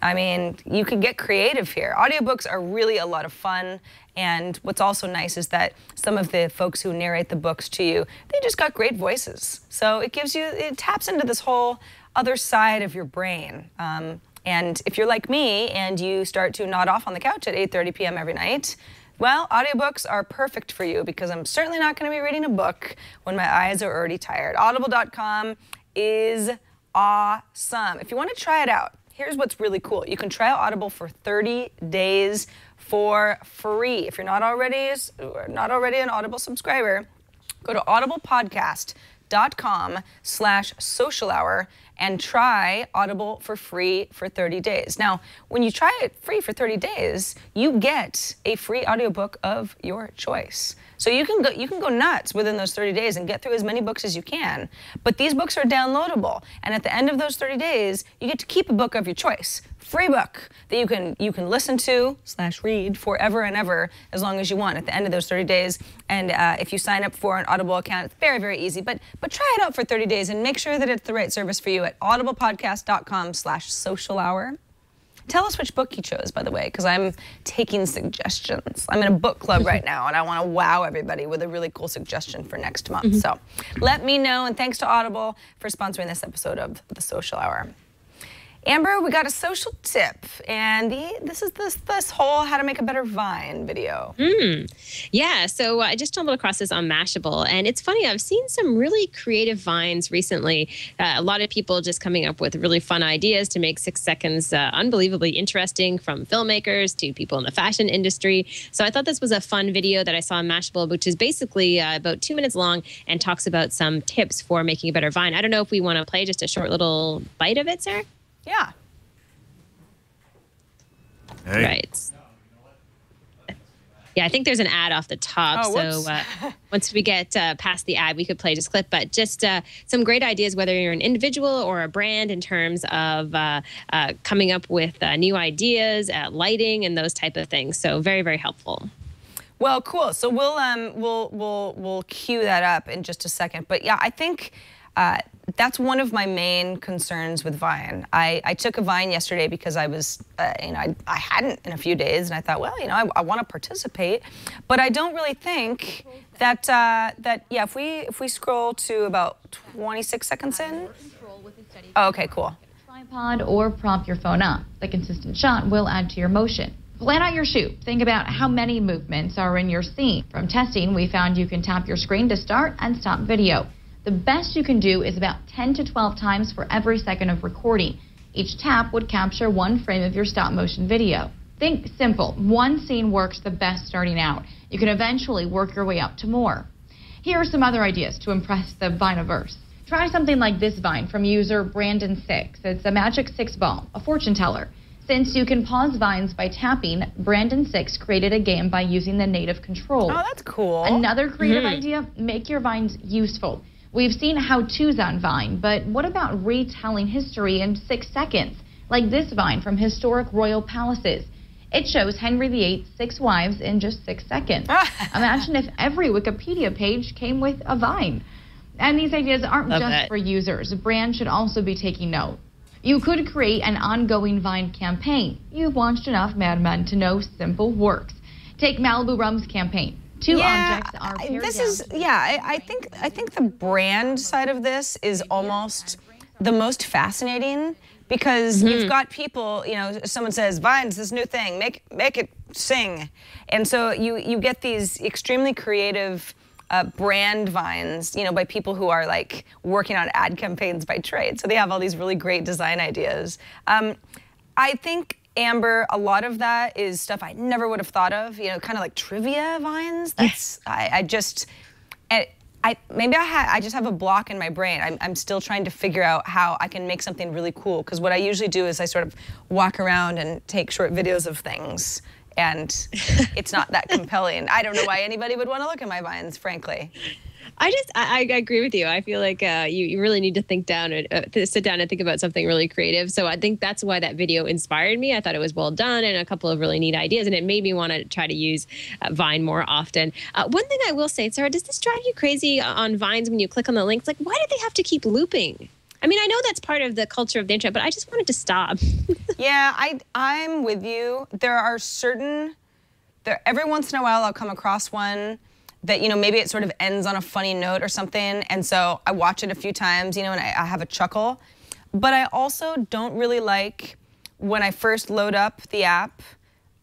I mean, you could get creative here. Audiobooks are really a lot of fun. And what's also nice is that some of the folks who narrate the books to you, they just got great voices. So it taps into this whole other side of your brain. And if you're like me and you start to nod off on the couch at 8:30 p.m. every night, Well, audiobooks are perfect for you because I'm certainly not going to be reading a book when my eyes are already tired. Audible.com is awesome. If you want to try it out, here's what's really cool. You can try out Audible for 30 days for free. If you're not already an Audible subscriber, go to audiblepodcast.com/social hour and try Audible for free for 30 days. Now, when you try it free for 30 days, you get a free audiobook of your choice. So you can go nuts within those 30 days and get through as many books as you can. But these books are downloadable, and at the end of those 30 days, you get to keep a book of your choice. Free book that you can listen to / read forever and ever as long as you want at the end of those 30 days. And if you sign up for an Audible account, it's very, very easy. But try it out for 30 days and make sure that it's the right service for you at audiblepodcast.com/social hour. Tell us which book you chose, by the way, because I'm taking suggestions. I'm in a book club right now, and I want to wow everybody with a really cool suggestion for next month. So let me know, and thanks to Audible for sponsoring this episode of The Social Hour. Amber, we got a social tip, and this is this whole how to make a better Vine video. Yeah, so I just stumbled across this on Mashable, and it's funny, I've seen some really creative Vines recently. A lot of people just coming up with really fun ideas to make 6 seconds unbelievably interesting, from filmmakers to people in the fashion industry. So I thought this was a fun video that I saw on Mashable, which is basically about 2 minutes long and talks about some tips for making a better Vine. I don't know if we want to play just a short little bite of it, Sarah? Yeah. Hey. Right. Yeah, I think there's an ad off the top. Oh, so once we get past the ad, we could play just clip. But just some great ideas, whether you're an individual or a brand, in terms of coming up with new ideas, lighting, and those type of things. So very, very helpful. Well, cool. So we'll cue that up in just a second. But yeah, I think that's one of my main concerns with Vine. I took a Vine yesterday because I was, I hadn't in a few days, and I thought, well, I want to participate, but I don't really think that yeah, if we scroll to about 26 seconds in. Oh, okay, cool. Tripod or prop your phone up. The consistent shot will add to your motion. Plan out your shoot. Think about how many movements are in your scene. From testing, we found you can tap your screen to start and stop video. The best you can do is about 10 to 12 times for every second of recording. Each tap would capture 1 frame of your stop motion video. Think simple. 1 scene works the best starting out. You can eventually work your way up to more. Here are some other ideas to impress the Vineverse. Try something like this Vine from user Brandon6. It's a magic 6 ball, a fortune teller. Since you can pause Vines by tapping, Brandon6 created a game by using the native control. Oh, that's cool. Another creative idea, make your Vines useful. We've seen how-tos on Vine, but what about retelling history in 6 seconds? Like this Vine from historic royal palaces. It shows Henry VIII's 6 wives in just 6 seconds. Imagine if every Wikipedia page came with a Vine. And these ideas aren't just for users. Brands should also be taking note. You could create an ongoing Vine campaign. You've watched enough Mad Men to know simple works. Take Malibu Rum's campaign. 2 objects are paired down. I think the brand side of this is almost the most fascinating, because you've got people, someone says, Vine's this new thing, make it sing. And so you get these extremely creative brand Vines, by people who are like working on ad campaigns by trade. So they have all these really great design ideas. I think, Amber, a lot of that is stuff I never would have thought of, kind of like trivia Vines. That's, I just have a block in my brain. I'm still trying to figure out how I can make something really cool, because what I usually do is I sort of walk around and take short videos of things, and it's not that compelling. I don't know why anybody would want to look at my Vines, frankly. I agree with you. I feel like you really need to sit down and think about something really creative. So I think that's why that video inspired me. I thought it was well done and a couple of really neat ideas, and it made me want to try to use Vine more often. One thing I will say, Sarah, does this drive you crazy on Vines when you click on the links? Like, why do they have to keep looping? I mean, I know that's part of the culture of the internet, but I just wanted to stop. Yeah, I'm with you. Every once in a while I'll come across one that, maybe it sort of ends on a funny note or something, and so I watch it a few times, and I have a chuckle. But I also don't really like when I first load up the app,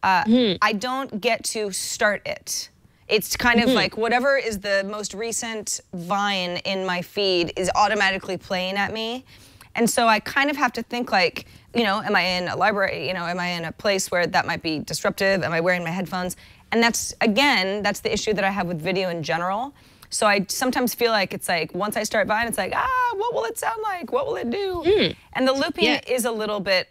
I don't get to start it. It's kind of like whatever is the most recent Vine in my feed is automatically playing at me. And so I kind of have to think like, am I in a library? Am I in a place where that might be disruptive? Am I wearing my headphones? And that's the issue that I have with video in general. So I sometimes feel like it's like, once I start Vine, it's like, what will it sound like? What will it do? And the looping is a little bit,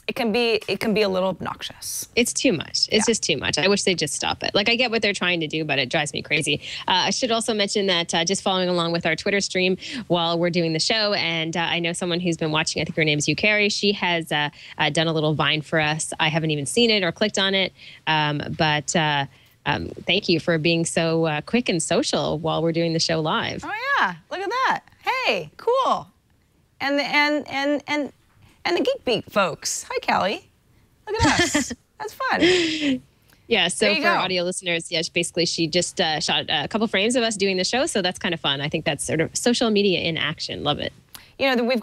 it can be a little obnoxious. It's too much. It's just too much. I wish they'd just stop it. Like, I get what they're trying to do, but it drives me crazy. I should also mention that just following along with our Twitter stream while we're doing the show, and I know someone who's been watching, I think her name is Carrie. She has done a little Vine for us. I haven't even seen it or clicked on it, but thank you for being so quick and social while we're doing the show live. Oh yeah, look at that. Hey, cool. And the Geek Beat folks. Hi, Callie. Look at us. That's fun. Yeah, so for audio listeners, basically she just shot a couple frames of us doing the show, so that's kind of fun. I think that's sort of social media in action. Love it. We've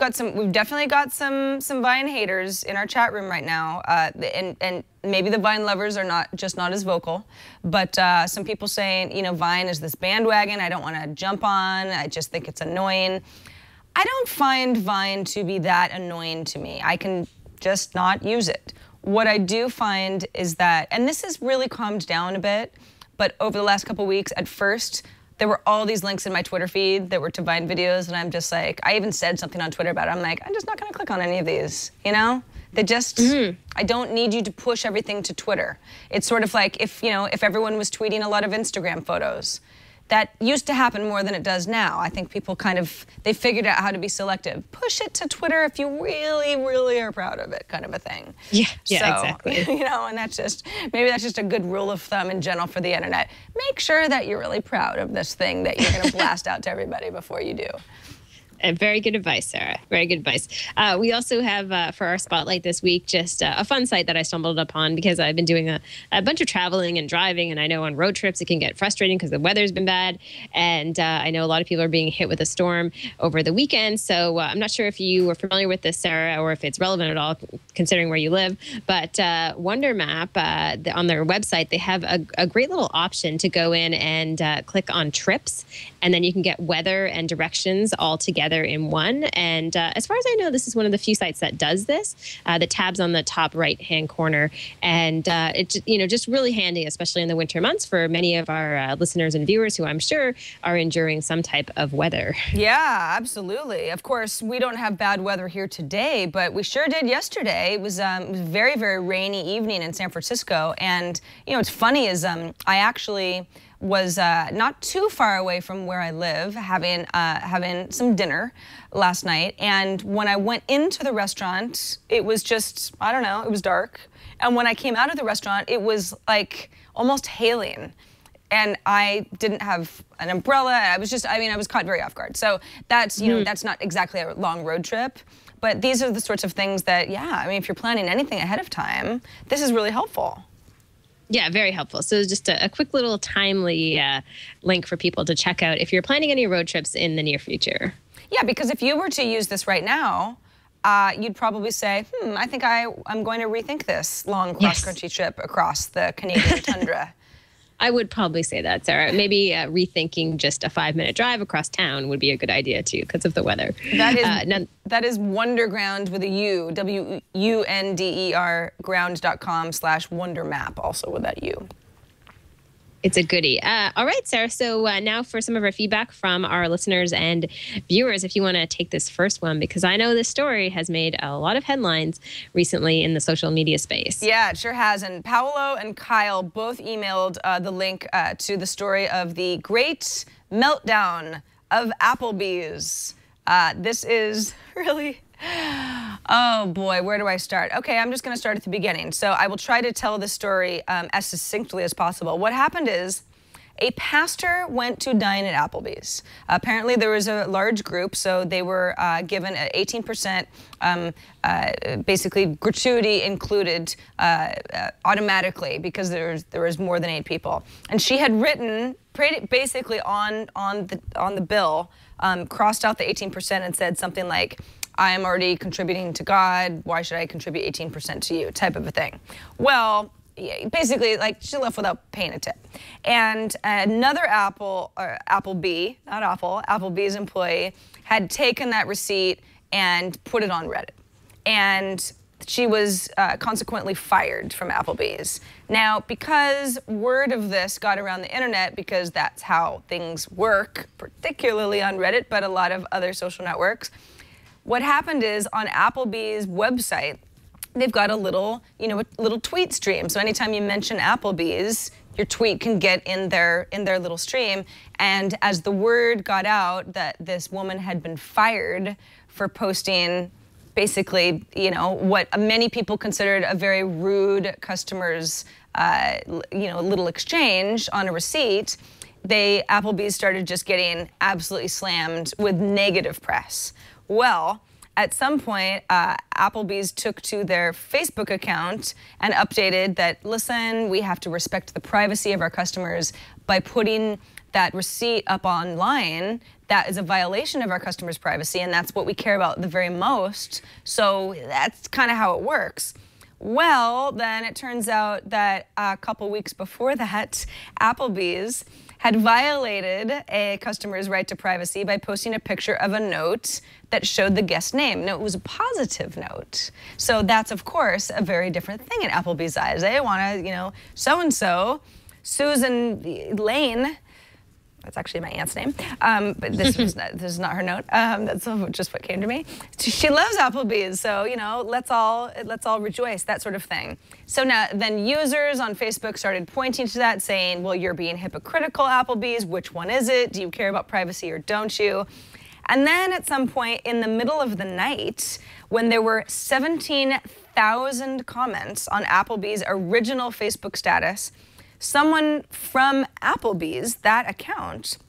definitely got some Vine haters in our chat room right now, and maybe the Vine lovers are not as vocal, but some people saying, Vine is this bandwagon I don't want to jump on. I just think it's annoying. I don't find Vine to be that annoying to me. I can just not use it. What I do find is that, and this has really calmed down a bit, but over the last couple weeks, at first, there were all these links in my Twitter feed that were to Vine videos, and I'm just like, I even said something on Twitter about it. I'm like, I'm just not gonna click on any of these, They just, I don't need you to push everything to Twitter. It's sort of like if everyone was tweeting a lot of Instagram photos. That used to happen more than it does now. I think people they figured out how to be selective. Push it to Twitter if you really, really are proud of it, kind of a thing. Yeah, exactly. And maybe that's just a good rule of thumb in general for the internet. Make sure that you're really proud of this thing that you're gonna blast out to everybody before you do. Very good advice, Sarah. Very good advice. We also have, for our spotlight this week, just a fun site that I stumbled upon because I've been doing a bunch of traveling and driving, and I know on road trips it can get frustrating because the weather's been bad, and I know a lot of people are being hit with a storm over the weekend, so I'm not sure if you are familiar with this, Sarah, or if it's relevant at all, considering where you live, but WunderMap, on their website, they have a great little option to go in and click on trips, and then you can get weather and directions all together in one. And as far as I know, this is one of the few sites that does this. The tab's on the top right-hand corner, and it's just really handy, especially in the winter months for many of our listeners and viewers who I'm sure are enduring some type of weather. Yeah, absolutely. Of course, we don't have bad weather here today, but we sure did yesterday. It was a very, very rainy evening in San Francisco, and what's funny is I actually was not too far away from where I live, having some dinner last night. And when I went into the restaurant, it was just, I don't know, it was dark. And when I came out of the restaurant, it was like almost hailing. And I didn't have an umbrella. I was caught very off guard. So that's, that's not exactly a long road trip. But these are the sorts of things that, if you're planning anything ahead of time, this is really helpful. Yeah, very helpful. So just a quick little timely link for people to check out if you're planning any road trips in the near future. Yeah, because if you were to use this right now, you'd probably say, I think I'm going to rethink this long cross-country trip across the Canadian tundra. I would probably say that, Sarah. Maybe rethinking just a 5-minute drive across town would be a good idea, too, because of the weather. That is Wunderground with a U, WUNDER, ground.com/WunderMap, also with that U. It's a goodie. All right, Sarah. So now for some of our feedback from our listeners and viewers, if you want to take this first one, because I know this story has made a lot of headlines recently in the social media space. Yeah, it sure has. And Paolo and Kyle both emailed the link to the story of the great meltdown of Applebee's. This is really... Oh boy, where do I start? Okay, I'm just going to start at the beginning. So I will try to tell the story as succinctly as possible. What happened is a pastor went to dine at Applebee's. Apparently there was a large group, so they were given an 18% basically gratuity included automatically because there was more than 8 people. And she had written basically on the bill, crossed out the 18% and said something like, I'm already contributing to God. Why should I contribute 18% to you? Type of a thing. Well, basically, like, she left without paying a tip. And another Applebee's employee had taken that receipt and put it on Reddit. And she was consequently fired from Applebee's. Now, because word of this got around the internet, because that's how things work, particularly on Reddit, but a lot of other social networks, what happened is on Applebee's website, they've got a little, a little tweet stream. So anytime you mention Applebee's, your tweet can get in their little stream. And as the word got out that this woman had been fired for posting basically, what many people considered a very rude customer's, little exchange on a receipt, Applebee's started just getting absolutely slammed with negative press. Well, at some point, Applebee's took to their Facebook account and updated that, listen, we have to respect the privacy of our customers by putting that receipt up online. That is a violation of our customers' privacy, and that's what we care about the very most. So that's kind of how it works. Well, then it turns out that a couple weeks before that, Applebee's had violated a customer's right to privacy by posting a picture of a note that showed the guest name. No, it was a positive note. So that's, of course, a very different thing in Applebee's eyes. They want to, so-and-so, Susan Lane, that's actually my aunt's name, but this is not her note. That's just what came to me. She loves Applebee's, so let's all rejoice, that sort of thing. So now, then users on Facebook started pointing to that, saying, "Well, you're being hypocritical, Applebee's. Which one is it? Do you care about privacy or don't you?" And then at some point in the middle of the night, when there were 17,000 comments on Applebee's original Facebook status, someone from Applebee's, that account,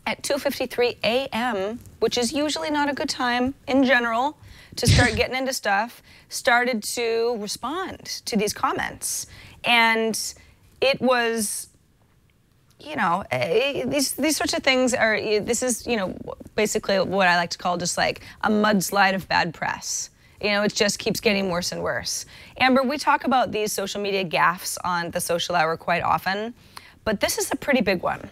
at 2:53 a.m., which is usually not a good time in general to start getting into stuff, started to respond to these comments. And it was, these sorts of things are, this is, basically what I like to call just like a mudslide of bad press. It just keeps getting worse and worse. Amber, we talk about these social media gaffes on the Social Hour quite often, but this is a pretty big one.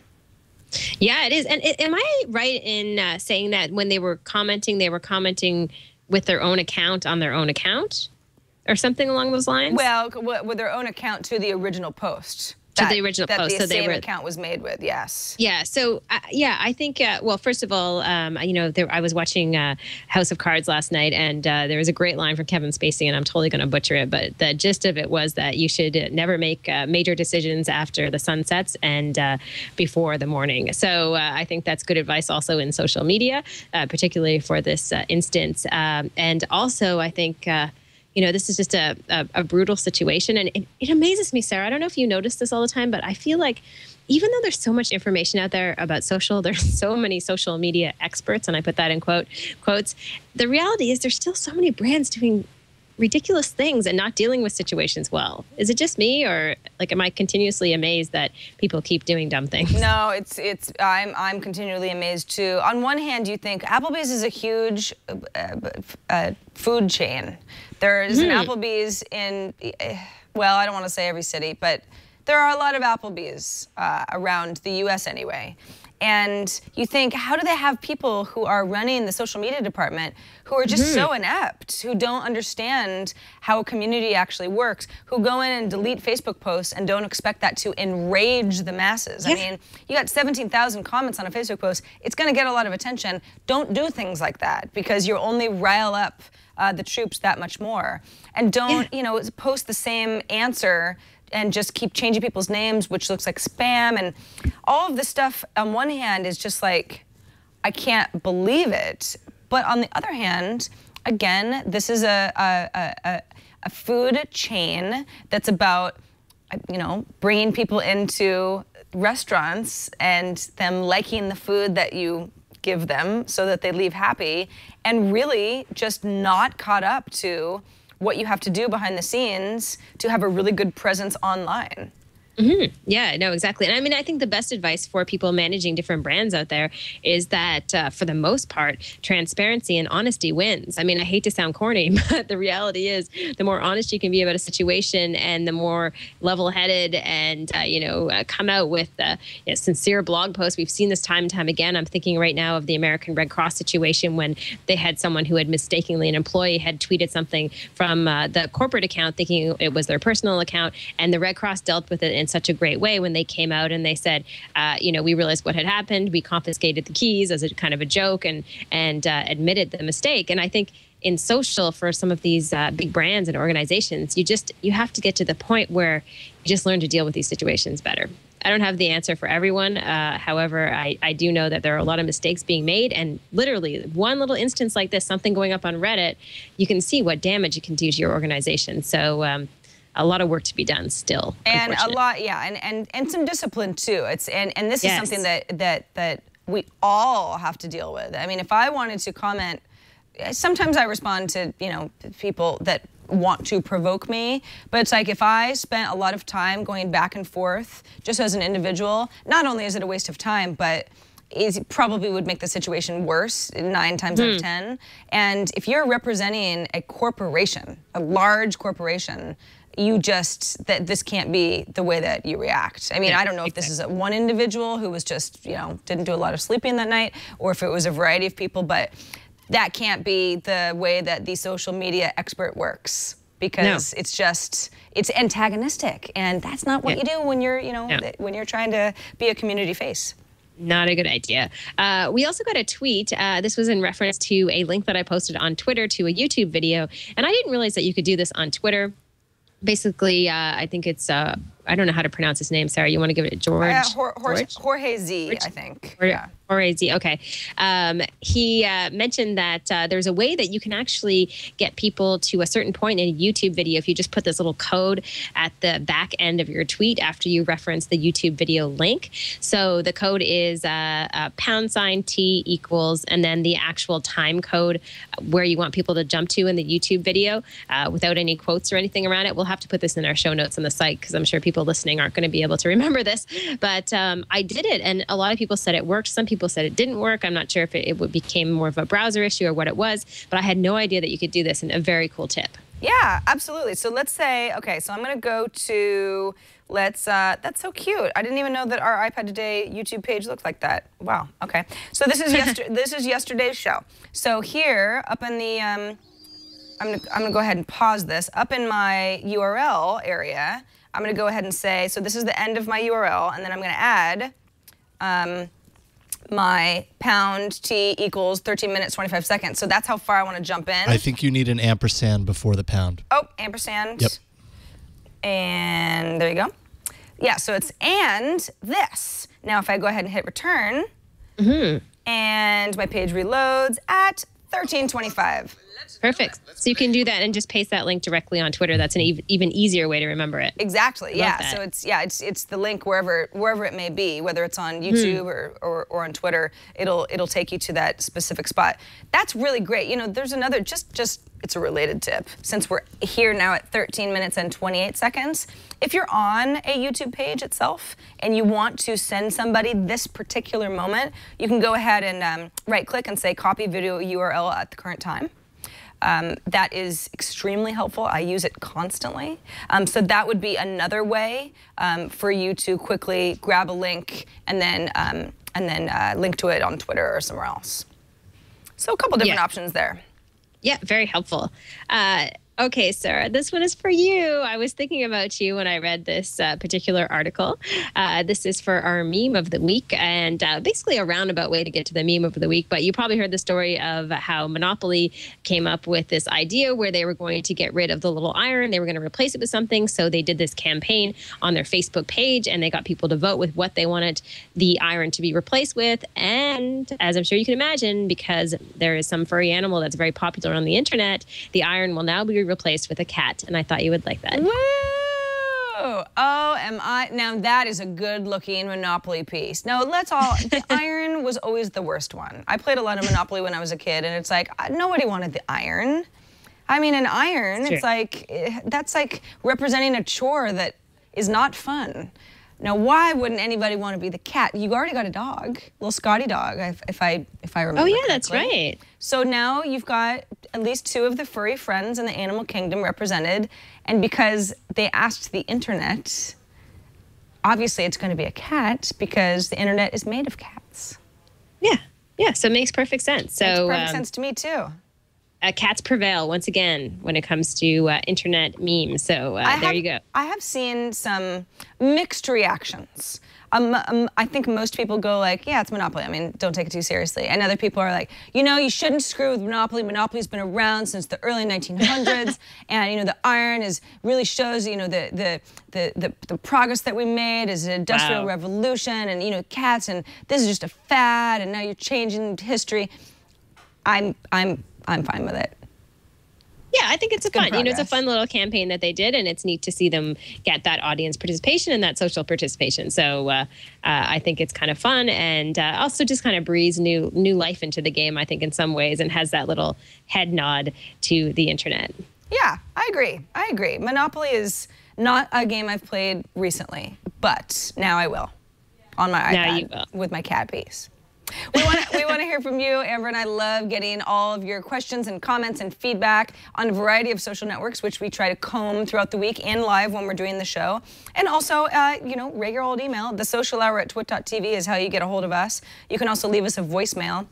Yeah, it is. And am I right in saying that when they were commenting with their own account on their own account or something along those lines? Well, with their own account to the original post. To the original post. That the same account was made with, yes. Yeah, so, I think, well, first of all, I was watching House of Cards last night, and there was a great line from Kevin Spacey, and I'm totally going to butcher it, but the gist of it was that you should never make major decisions after the sun sets and before the morning. So I think that's good advice also in social media, particularly for this instance. And also, I think... this is just a brutal situation. And it amazes me, Sarah. I don't know if you notice this all the time, but I feel like even though there's so much information out there about there's so many social media experts, and I put that in quotes, the reality is there's still so many brands doing ridiculous things and not dealing with situations well. Is it just me, or am I continuously amazed that people keep doing dumb things? No, I'm continually amazed too. On one hand, you think Applebee's is a huge food chain. There's an Applebee's in, well, I don't want to say every city, but there are a lot of Applebee's around the U.S. anyway. And you think, how do they have people who are running the social media department who are just so inept, who don't understand how a community actually works, who go in and delete Facebook posts and don't expect that to enrage the masses? Yeah. I mean, you got 17,000 comments on a Facebook post. It's going to get a lot of attention. Don't do things like that, because you'll only rile up the troops that much more. And don't, post the same answer and just keep changing people's names, which looks like spam. And all of this stuff, on one hand, is just like, I can't believe it. But on the other hand, again, this is a food chain that's about, bringing people into restaurants and them liking the food that you give them so that they leave happy, and really just not caught up to what you have to do behind the scenes to have a really good presence online. Yeah, no, exactly. And I mean, I think the best advice for people managing different brands out there is that for the most part, transparency and honesty wins. I mean, I hate to sound corny, but the reality is the more honest you can be about a situation and the more level-headed and, come out with sincere blog posts. We've seen this time and time again. I'm thinking right now of the American Red Cross situation when they had someone who had mistakenly, an employee had tweeted something from the corporate account thinking it was their personal account, and the Red Cross dealt with it in such a great way when they came out and they said, we realized what had happened. We confiscated the keys as a kind of a joke and admitted the mistake. And I think in social, for some of these big brands and organizations, you have to get to the point where you just learn to deal with these situations better. I don't have the answer for everyone. However, I do know that there are a lot of mistakes being made. And literally, one little instance like this, something going up on Reddit, you can see what damage it can do to your organization. So a lot of work to be done still. And a lot, and some discipline too. And this is something that we all have to deal with. I mean, if I wanted to comment, sometimes I respond to people that want to provoke me, but it's like if I spent a lot of time going back and forth just as an individual, not only is it a waste of time, but it probably would make the situation worse 9 times out of 10. And if you're representing a corporation, a large corporation, this can't be the way that you react. I mean, I don't know if this is one individual who was just, didn't do a lot of sleeping that night, or if it was a variety of people, but that can't be the way that the social media expert works, because it's antagonistic, and that's not what you do when you're, when you're trying to be a community face. Not a good idea. We also got a tweet. This was in reference to a link that I posted on Twitter to a YouTube video, and I didn't realize that you could do this on Twitter. Basically, I think it's, I don't know how to pronounce his name. Sarah, you want to give it a George? Jorge Z, I think. Jorge Z, okay. He mentioned that there's a way that you can actually get people to a certain point in a YouTube video if you just put this little code at the back end of your tweet after you reference the YouTube video link. So the code is #T equals, and then the actual time code where you want people to jump to in the YouTube video without any quotes or anything around it. We'll have to put this in our show notes on the site because I'm sure people listening aren't going to be able to remember this. But I did it, and a lot of people said it worked. Some people said it didn't work. I'm not sure if it became more of a browser issue or what it was, but I had no idea that you could do this, and a very cool tip. Yeah, absolutely. So let's say, okay, so I'm going to go to, that's so cute. I didn't even know that our iPad Today YouTube page looked like that. Wow, okay. So this is this is yesterday's show. So here, up in the, I'm gonna go ahead and pause this. Up in my URL area, I'm going to go ahead and say, so this is the end of my URL, and then I'm going to add my #T equals 13 minutes, 25 seconds. So that's how far I want to jump in. I think you need an ampersand before the pound. Oh, ampersand. Yep. And there you go. Yeah, so it's and this. Now if I go ahead and hit return, and my page reloads at 13:25. Perfect. So you can do that and just paste that link directly on Twitter. That's an even easier way to remember it. Exactly. Yeah. So it's the link wherever it may be, whether it's on YouTube or on Twitter. It'll take you to that specific spot. That's really great. There's another it's a related tip. Since we're here now at 13 minutes and 28 seconds, if you're on a YouTube page itself and you want to send somebody this particular moment, you can go ahead and right-click and say copy video URL at the current time. That is extremely helpful. I use it constantly. So that would be another way for you to quickly grab a link and then link to it on Twitter or somewhere else. So a couple different options there. Yeah, very helpful. Okay, Sarah, this one is for you. I was thinking about you when I read this particular article. This is for our meme of the week, and basically a roundabout way to get to the meme of the week. But you probably heard the story of how Monopoly came up with this idea where they were going to get rid of the little iron. They were going to replace it with something. So they did this campaign on their Facebook page, and they got people to vote with what they wanted the iron to be replaced with. And as I'm sure you can imagine, because there is some furry animal that's very popular on the internet, the iron will now be replaced with a cat, and I thought you would like that. Woo! Oh, am I? Now that is a good-looking Monopoly piece. No, the iron was always the worst one. I played a lot of Monopoly when I was a kid, and it's like, nobody wanted the iron. I mean, an iron, it's like, that's like representing a chore that is not fun. Now, why wouldn't anybody want to be the cat? You already got a dog, little Scotty dog, if I remember. Oh yeah, correctly. that's right. So now you've got at least 2 of the furry friends in the animal kingdom represented, and because they asked the internet, obviously it's going to be a cat because the internet is made of cats. Yeah, yeah. So it makes perfect sense. So Makes perfect sense to me too. Cats prevail once again when it comes to internet memes. So there you go. I have seen some mixed reactions. I think most people go like, yeah, it's Monopoly. I mean, don't take it too seriously. And other people are like, you know, you shouldn't screw with Monopoly. Monopoly's been around since the early 1900s. And, you know, the iron really shows, you know, the progress that we made as an industrial revolution. And, you know, cats, and this is just a fad. And now you're changing history. I'm fine with it. Yeah, I think it's fun. You know, it's a fun little campaign that they did, and it's neat to see them get that audience participation and that social participation. So I think it's kind of fun, and also just kind of breathes new life into the game, I think, in some ways, and has that little head nod to the internet. Yeah, I agree. I agree. Monopoly is not a game I've played recently, but now I will on my iPad now you will. With my cat piece. We want to hear from you, Amber, and I love getting all of your questions and comments and feedback on a variety of social networks, which we try to comb throughout the week and live when we're doing the show. And also, you know, regular old email, thesocialhour@twit.tv is how you get a hold of us. You can also leave us a voicemail.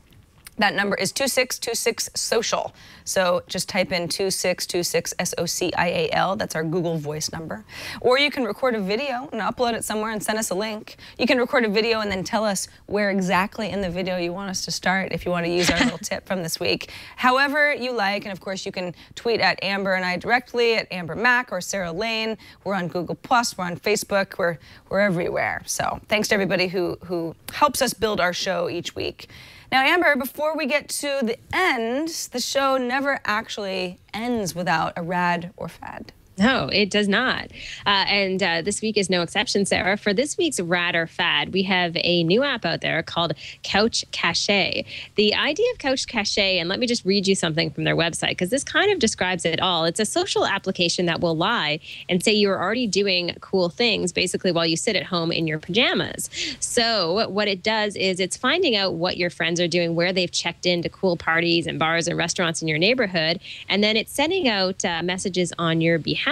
That number is 2626-SOCIAL. So just type in 2626 SOCIAL. That's our Google Voice number. Or you can record a video and upload it somewhere and send us a link. You can record a video and then tell us where exactly in the video you want us to start if you want to use our little tip from this week. However you like, and of course you can tweet at Amber and I directly, at Amber Mac or Sarah Lane. We're on Google+, we're on Facebook, we're everywhere. So thanks to everybody who helps us build our show each week. Now, Amber, before we get to the end, the show never actually ends without a rad or fad. No, it does not. And this week is no exception, Sarah. For this week's Rad or Fad, we have a new app out there called Couch Cache. The idea of Couch Cache, and let me just read you something from their website, because this kind of describes it all. It's a social application that will lie and say you're already doing cool things, basically, while you sit at home in your pajamas. So what it does is it's finding out what your friends are doing, where they've checked into cool parties and bars and restaurants in your neighborhood, and then it's sending out messages on your behalf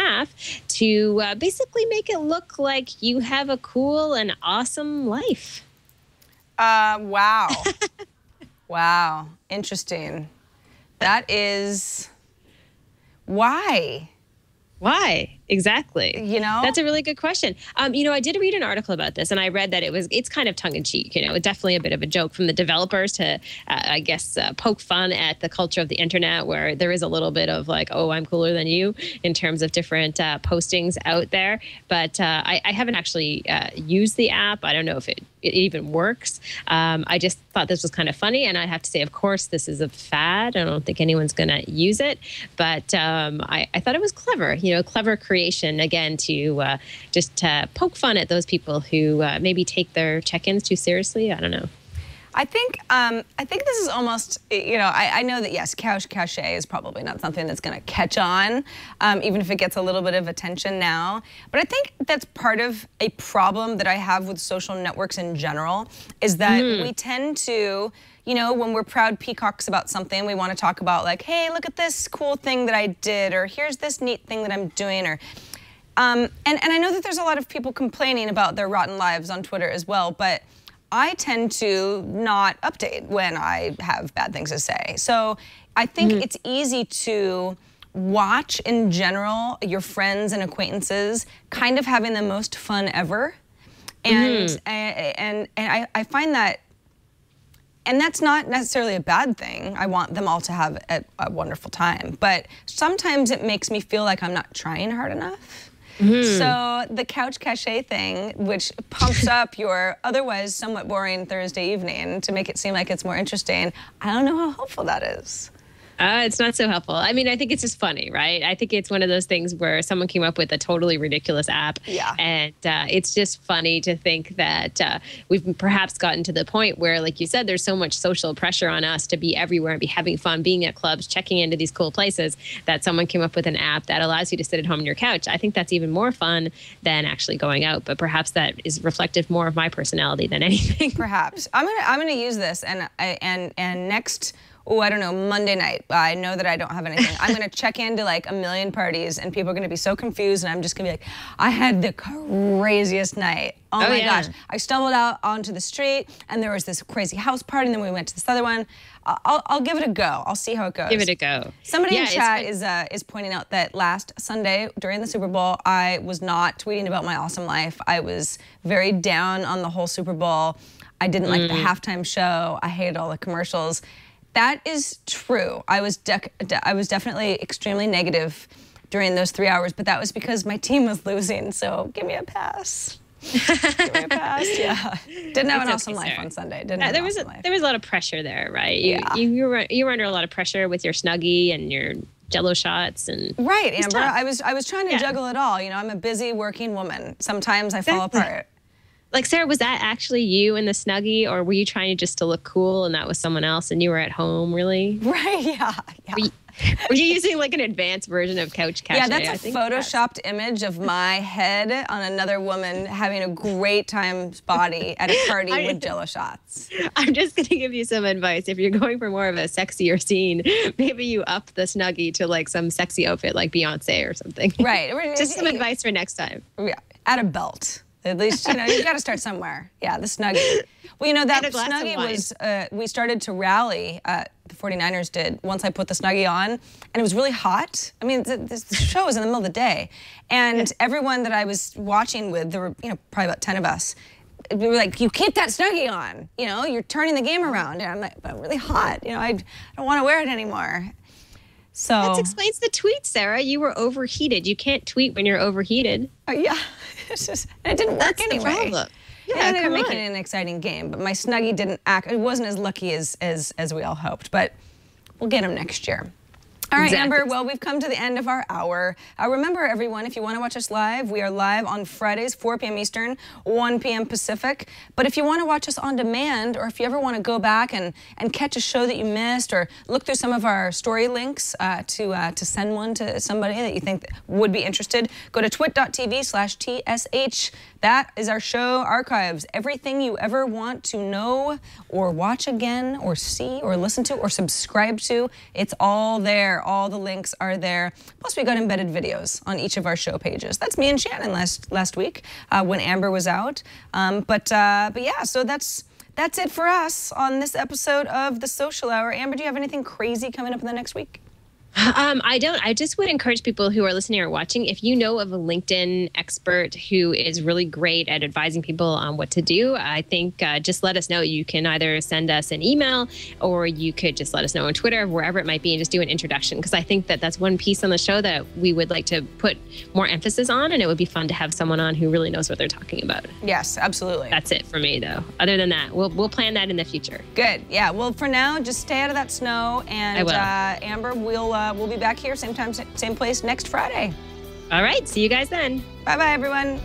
to basically make it look like you have a cool and awesome life. Wow. Wow. Interesting. That is... Why? Why? Exactly. You know? That's a really good question. You know, I did read an article about this, and I read that it's kind of tongue-in-cheek. You know, it's definitely a bit of a joke from the developers to, I guess, poke fun at the culture of the internet, where there is a little bit of like, oh, I'm cooler than you in terms of different postings out there. But I haven't actually used the app. I don't know if it even works. I just thought this was kind of funny, and I have to say, of course, this is a fad. I don't think anyone's going to use it, but I thought it was clever. You know, clever creation again to just poke fun at those people who maybe take their check-ins too seriously. I don't know. I think this is almost, you know, I know that, yes, Couch Cache is probably not something that's going to catch on, even if it gets a little bit of attention now. But I think that's part of a problem that I have with social networks in general, is that we tend to, you know, when we're proud peacocks about something, we want to talk about like, hey, look at this cool thing that I did, or here's this neat thing that I'm doing, or and I know that there's a lot of people complaining about their rotten lives on Twitter as well, but I tend to not update when I have bad things to say. So I think it's easy to watch, in general, your friends and acquaintances kind of having the most fun ever. And I find that, and that's not necessarily a bad thing. I want them all to have a wonderful time. But sometimes it makes me feel like I'm not trying hard enough. So the Couch Cache thing, which pumps up your otherwise somewhat boring Thursday evening to make it seem like it's more interesting, I don't know how helpful that is. It's not so helpful. I mean, I think it's just funny, right? I think it's one of those things where someone came up with a totally ridiculous app. Yeah. And it's just funny to think that we've perhaps gotten to the point where, like you said, there's so much social pressure on us to be everywhere and be having fun, being at clubs, checking into these cool places, that someone came up with an app that allows you to sit at home on your couch. I think that's even more fun than actually going out. But perhaps that is reflective more of my personality than anything. Perhaps. I'm gonna use this and next. Oh, I don't know, Monday night. I know that I don't have anything. I'm going to check into like a million parties and people are going to be so confused and I'm just going to be like, I had the craziest night. Oh my gosh. I stumbled out onto the street and there was this crazy house party and then we went to this other one. I'll give it a go. I'll see how it goes. Give it a go. Somebody in chat is pointing out that last Sunday during the Super Bowl, I was not tweeting about my awesome life. I was very down on the whole Super Bowl. I didn't like the halftime show. I hated all the commercials. That is true. I was definitely extremely negative during those 3 hours, but that was because my team was losing. So give me a pass. Give me a pass. Yeah. Didn't have an awesome life on Sunday. Didn't have an awesome life. There was a lot of pressure there, right? Yeah. You were under a lot of pressure with your Snuggie and your Jello shots and right, Amber. I was trying to juggle it all. You know, I'm a busy working woman. Sometimes I fall apart. Like, Sarah, was that actually you in the Snuggie, or were you trying just to look cool and that was someone else and you were at home, really? Right, yeah. Were you using like an advanced version of Couch Cache? Yeah, that's a photoshopped image of my head on another woman having a great time body at a party with Jello shots. I'm just going to give you some advice. If you're going for more of a sexier scene, maybe you up the Snuggie to like some sexy outfit like Beyonce or something. Right. Just some advice for next time. Yeah, add a belt. At least, you know, you've got to start somewhere. Yeah, the Snuggie. Well, you know, that Snuggie was, we started to rally, the 49ers did, once I put the Snuggie on, and it was really hot. I mean, the show was in the middle of the day, and everyone that I was watching with, there were, you know, probably about 10 of us, we were like, you keep that Snuggie on, you know, you're turning the game around. And I'm like, but I'm really hot, you know, I don't want to wear it anymore. So that explains the tweet, Sarah. You were overheated. You can't tweet when you're overheated. Yeah. It didn't work anyway. The problem. Yeah, I ended up making it an exciting game, but my Snuggie didn't act. It wasn't as lucky as we all hoped, but we'll get him next year. All right, exactly. Amber, well, we've come to the end of our hour. Remember, everyone, if you want to watch us live, we are live on Fridays, 4 p.m. Eastern, 1 p.m. Pacific. But if you want to watch us on demand, or if you ever want to go back and catch a show that you missed, or look through some of our story links to send one to somebody that you think would be interested, go to twit.tv/TSH. That is our show archives. Everything you ever want to know or watch again or see or listen to or subscribe to, it's all there. All the links are there. Plus, we got embedded videos on each of our show pages. That's me and Shannon last week when Amber was out. But yeah, so that's it for us on this episode of The Social Hour. Amber, do you have anything crazy coming up in the next week? I don't. I just would encourage people who are listening or watching, if you know of a LinkedIn expert who is really great at advising people on what to do, I think just let us know. You can either send us an email or you could just let us know on Twitter, wherever it might be, and just do an introduction. Because I think that that's one piece on the show that we would like to put more emphasis on, and it would be fun to have someone on who really knows what they're talking about. Yes, absolutely. That's it for me, though. Other than that, we'll plan that in the future. Good. Yeah. Well, for now, just stay out of that snow. And I will. Amber, we'll be back here same time, same place next Friday. All right. See you guys then. Bye-bye, everyone.